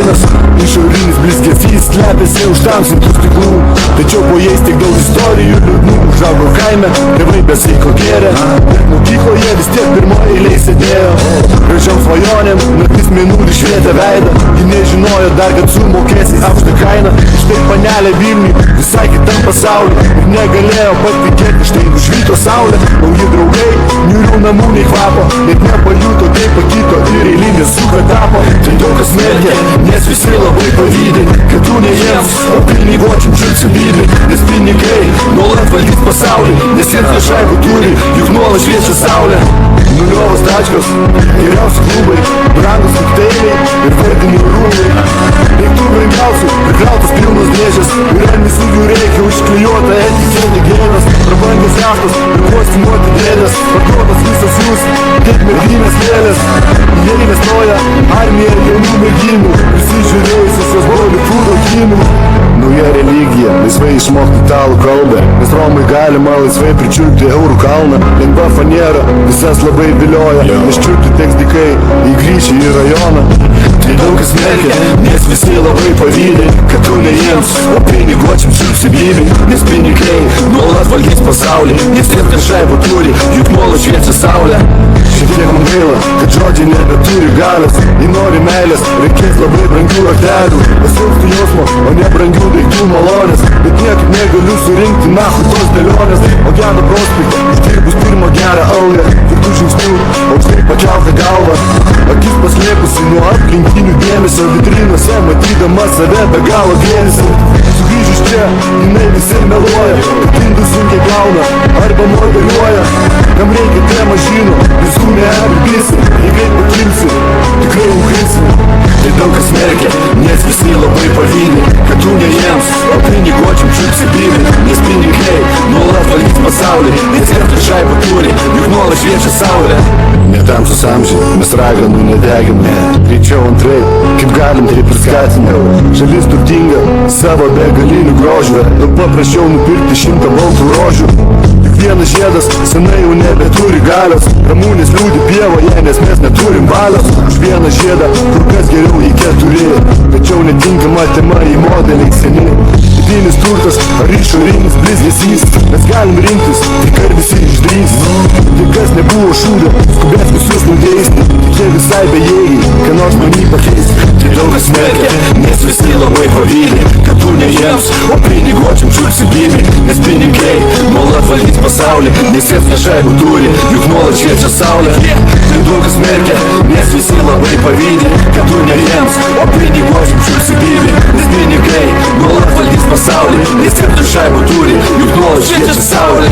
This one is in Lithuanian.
kainas. Išorinis blizgesys slepiasi už tamsintų stiklų, tačiau po jais tiek daug istorijų liūdnų. Užaugo kaime, tėvai be saiko gėrė, bet mokykloje vis tiek pirmoji eilėj sėdėjo. Gražiom svajonėm naktis mėnulį švietė veidą, ji nežinojo dar, kad sumokėsi aukštą kainą. Štai panelė Vilniui, visai kitam pasauliu, ir negalėjo patikėti, štai užvyto saulė. Nauji draugai, niūrių namų nei kvapo, net nepajuto, kaip pakito ir eilinės suka tapo. Tai daug kas mergia, nes visi labai pavydė, kad tu ne jiems, o piniguočiam čiulsi bydai. Nes pinigai nuolat valdys pasaulį, nes jie šaibų turi, juk nuolat šviečia saulė. Nuliovos tačkos, geriausi klubai, brangus kokteiliai ir vardiniai rūmai. Daiktų brangiausių, prikrautos pilnos dėžės, ir ant visų jų reikia užklijuota etiketė gėlės. Prabangios jachtos ir kostiumuoti dėdės, parduotos visos jūs, kaip merginės lėlės. Į eilę stoja armija jaunų merginų, prisižiūrėjusios jos brolių fūro kinų. Nauja religija, laisvai išmokti italų kalbą, nes Romai galima laisvai pričiulpti eurų kalną. Lengva faniera, visas labai vilioja, nes čiulpti teks dykai, į grįžį į rajoną. Tai daug kas merkia, nes visi labai pavydė, kad tu ne jiems, o piniguočiam čiulpsi bydai. Nes pinigai nuolat valdys pasaulį, nes jie šaibų turi, juk nuolat šviečia saulė. Šiek man gaila, kad žodžiai nebeturi galios, jei nori meilės, reikės labai brangių ratelių. Pasiilgstu jausmo, o ne brangių daiktų malonės, bet niekaip negaliu surinkti nahu tos dėlionės. O Geno prospekte uždirbus pirmą gerą algą, tvirtų žingsnių, aukštai pakeltą galvą, akis paslėpusi nuo aplinkinių dėmesio, vitrinose matydama save be galo gėlisi. Sugrįžus čia, jinai visi meluoja, kad indų sunkiai gauna arba modeliuoja. Kam reikia tie mažinų, visų neapipisi, jei greit pakilsi, tikrai ukrisi. Tai daug kas merkia, nes visi labai pavydė, kad tu ne jiems, o piniguočiam čiulpsi bydai. Nes pinigai nuolat valdys pasaulį, nes jie šaibų turi, juk nuolat šviečia saulė. Netamsus amžiai, mes raganų nedeginam, greičiau antraip, kaip galim taip ir skatinam. Šalis turtinga, savo begalinių grožių, daug paprasčiau nupirkti 100 baltų rožių. Juk vienas žiedas senai jau nebeturi galios, ramūnės liūdi pievoje, nes mes neturim valios. Už vieną žiedą kur kas geriau į 4, tačiau netinkama tema į modeliai seni. Vidinis turtas ar išorinis blizgesys, mes galim rinktis, tik ar visi išdrys. Tai kas nebuvo šūdė, skubės visus nudėsti, tik jie visai bejėgiai, ką nors manį pakeisti. Tai daug kas merkia, nes visi labai pavydė, kad tu ne jiems, o piniguočiam čiulpsi bydai. Nes pinigai nuolat valdys pasaulį, nes jie šaibų turi, juk nuolat šviečia saulė. Tai daug kas merkia, nes visi labai pavydė, kad tu ne jiems, o piniguočiam čiulpsi bydai. Nes pinigai nuolat valdys pasaulį, nes jie šaibų turi, juk nuolat šviečia saulė.